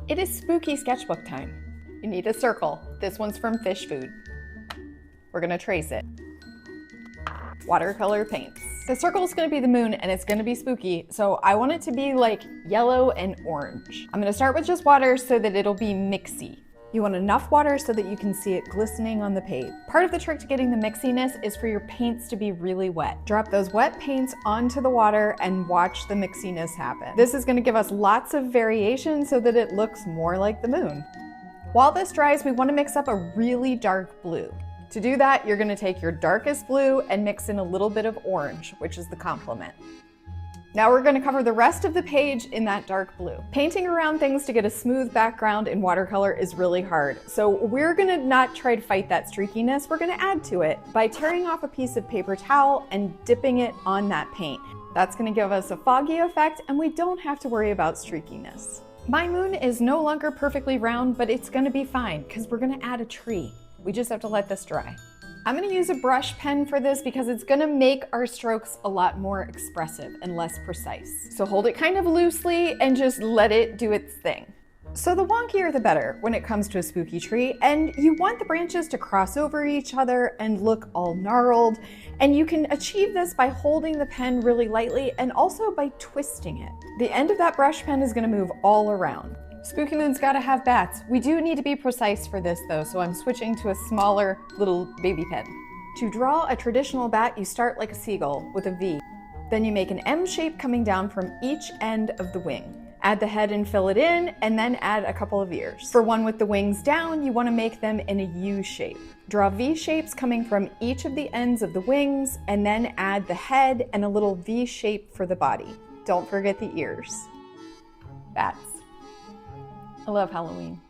It is spooky sketchbook time. You need a circle. This one's from fish food. We're gonna trace it. Watercolor paints. The circle is gonna be the moon and it's gonna be spooky, so I want it to be like yellow and orange. I'm gonna start with just water so that it'll be mixy. You want enough water so that you can see it glistening on the page. Part of the trick to getting the mixiness is for your paints to be really wet. Drop those wet paints onto the water and watch the mixiness happen. This is gonna give us lots of variation so that it looks more like the moon. While this dries, we wanna mix up a really dark blue. To do that, you're gonna take your darkest blue and mix in a little bit of orange, which is the complement. Now we're gonna cover the rest of the page in that dark blue. Painting around things to get a smooth background in watercolor is really hard, so we're gonna not try to fight that streakiness, we're gonna add to it by tearing off a piece of paper towel and dipping it on that paint. That's gonna give us a foggy effect and we don't have to worry about streakiness. My moon is no longer perfectly round, but it's gonna be fine because we're gonna add a tree. We just have to let this dry. I'm gonna use a brush pen for this because it's gonna make our strokes a lot more expressive and less precise. So hold it kind of loosely and just let it do its thing. So the wonkier the better when it comes to a spooky tree, and you want the branches to cross over each other and look all gnarled, and you can achieve this by holding the pen really lightly and also by twisting it. The end of that brush pen is gonna move all around. Spooky Moon's gotta have bats. We do need to be precise for this though, so I'm switching to a smaller little baby pen. To draw a traditional bat, you start like a seagull with a V. Then you make an M shape coming down from each end of the wing. Add the head and fill it in, and then add a couple of ears. For one with the wings down, you wanna make them in a U shape. Draw V shapes coming from each of the ends of the wings, and then add the head and a little V shape for the body. Don't forget the ears. Bats. I love Halloween.